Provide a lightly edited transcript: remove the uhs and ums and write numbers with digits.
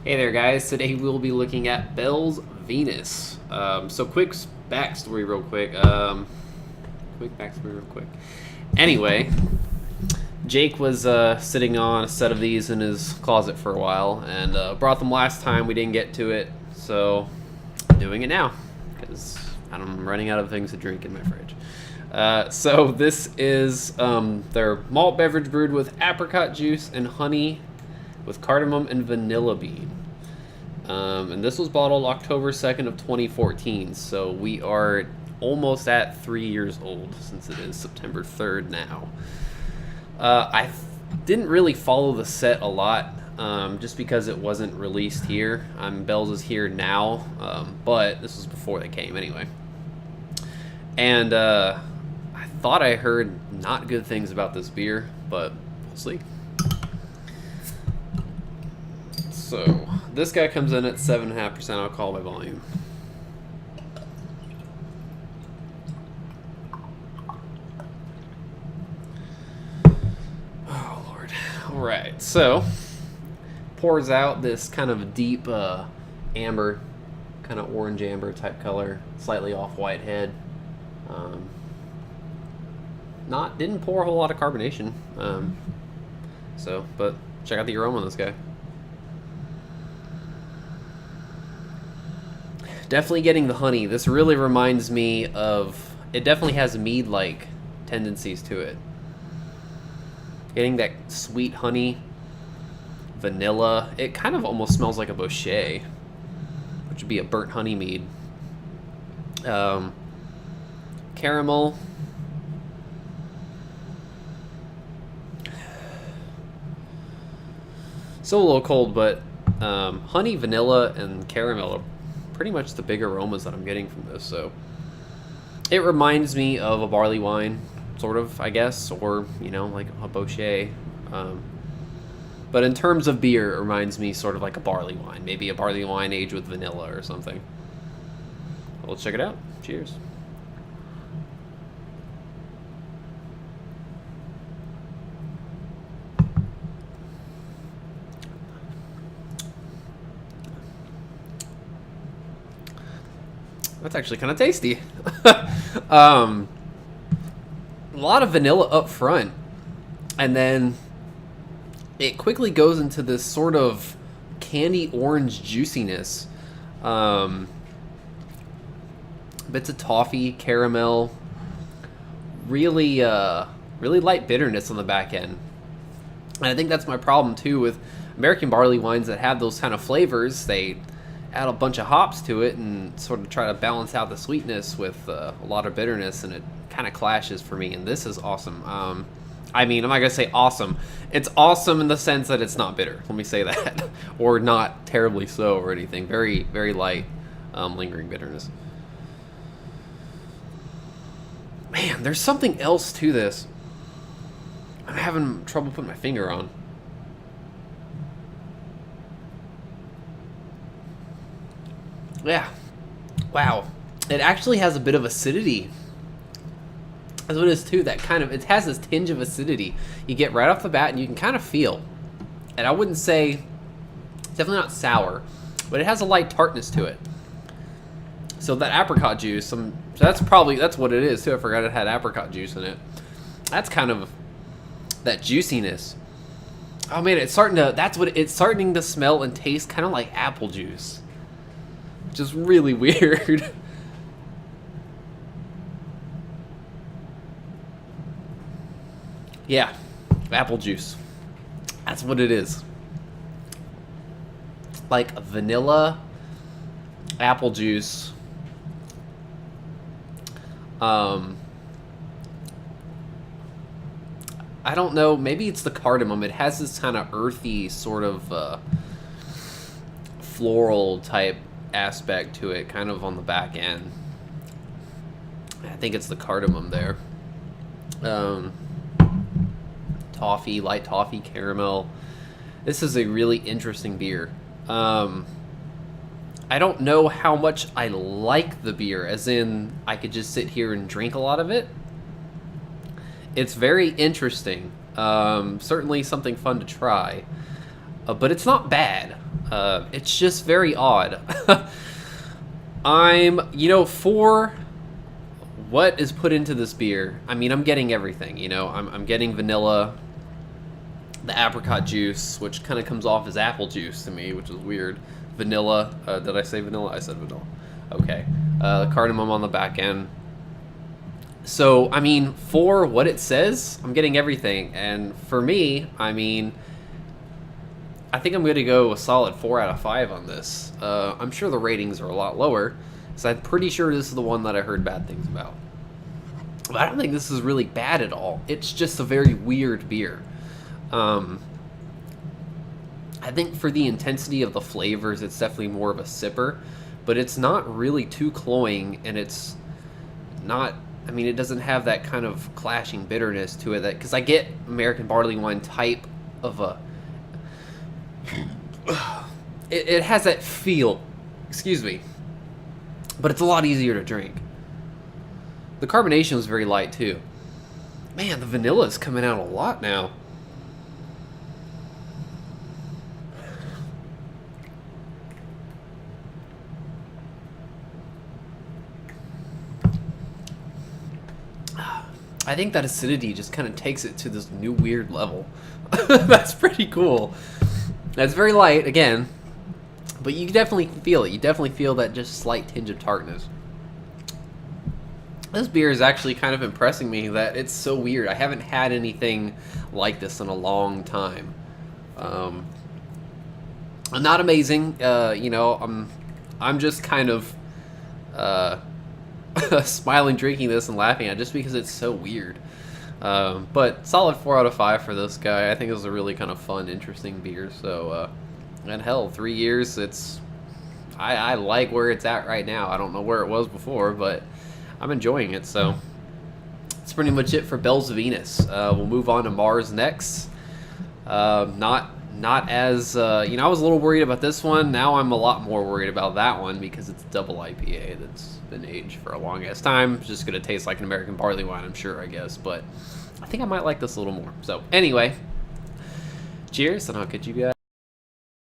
Hey there, guys. Today we'll be looking at Bell's Venus. So quick backstory real quick. Anyway, Jake was sitting on a set of these in his closet for a while and brought them last time. We didn't get to it, so I'm doing it now because I'm running out of things to drink in my fridge. So this is their malt beverage brewed with apricot juice and honey with cardamom and vanilla bean. And this was bottled October 2nd of 2014, so we are almost at 3 years old since it is September 3rd now. I didn't really follow the set a lot, just because it wasn't released here. Bell's is here now, but this was before they came anyway. And I thought I heard not good things about this beer, but we'll see. So this guy comes in at 7.5% alcohol by volume. Oh Lord! All right, so pours out this kind of deep amber, kind of orange amber type color, slightly off-white head. Didn't pour a whole lot of carbonation. But check out the aroma on this guy. Definitely getting the honey. This really reminds me of, it definitely has mead-like tendencies to it. Getting that sweet honey, vanilla. It kind of almost smells like a boucher, which would be a burnt honey mead. Caramel. Still a little cold, but honey, vanilla, and caramel are pretty much the big aromas that I'm getting from this. So it reminds me of a barley wine, sort of, I guess, or, like a boucher. But in terms of beer, it reminds me sort of like a barley wine. Maybe a barley wine aged with vanilla or something. Well, let's check it out. Cheers. That's actually kind of tasty. A lot of vanilla up front, and then it quickly goes into this sort of candy orange juiciness. Bits of toffee, caramel, really light bitterness on the back end. And I think that's my problem too with American barley wines that have those kind of flavors. They add a bunch of hops to it and sort of try to balance out the sweetness with a lot of bitterness, and it kind of clashes for me. And this is awesome. I'm not gonna say awesome. It's awesome in the sense that it's not bitter. Let me say that, or not terribly so or anything. Very, very light, lingering bitterness. Man, there's something else to this. I'm having trouble putting my finger on. Yeah. Wow. It actually has a bit of acidity. That's what it is too. It has this tinge of acidity you get right off the bat, and you can kind of feel. And I wouldn't say, definitely not sour, but it has a light tartness to it. So that apricot juice, that's what it is too. I forgot it had apricot juice in it. That's kind of that juiciness. Oh man, it's starting to smell and taste kind of like apple juice. Just really weird. Yeah, apple juice. That's what it is. Like vanilla, apple juice. I don't know. Maybe it's the cardamom. It has this kind of earthy sort of floral type aspect to it, kind of on the back end. I think it's the cardamom there. Toffee, light toffee, caramel. This is a really interesting beer. I don't know how much I like the beer, as in I could just sit here and drink a lot of it. It's very interesting. Certainly something fun to try. But it's not bad. It's just very odd. For what is put into this beer, I mean, I'm getting everything. I'm getting vanilla, the apricot juice, which kind of comes off as apple juice to me, which is weird. Vanilla. Did I say vanilla? I said vanilla. Okay. The cardamom on the back end. So, I mean, for what it says, I'm getting everything. And for me, I mean, I think I'm going to go a solid 4 out of 5 on this. I'm sure the ratings are a lot lower, because I'm pretty sure this is the one that I heard bad things about. But I don't think this is really bad at all. It's just a very weird beer. I think for the intensity of the flavors, it's definitely more of a sipper, but it's not really too cloying, and it's not, I mean, it doesn't have that kind of clashing bitterness to it, that because I get American barley wine type of a, it has that feel, excuse me, but it's a lot easier to drink. The carbonation was very light too. Man, the vanilla is coming out a lot now. I think that acidity just kind of takes it to this new weird level. That's pretty cool. That's very light, again, but you definitely feel it. You definitely feel that just slight tinge of tartness. This beer is actually kind of impressing me that it's so weird. I haven't had anything like this in a long time. Not amazing. I'm just kind of smiling, drinking this, and laughing at it just because it's so weird. But solid 4 out of 5 for this guy. I think it was a really kind of fun, interesting beer. So, and hell, 3 years, I like where it's at right now. I don't know where it was before, but I'm enjoying it. So that's pretty much it for Bells of Venus. We'll move on to Mars next. Not as, I was a little worried about this one. Now I'm a lot more worried about that one because it's double IPA that's been aged for a long ass time. It's just going to taste like an American barley wine, I'm sure, I guess. But I think I might like this a little more. So anyway, cheers, and I'll catch you guys.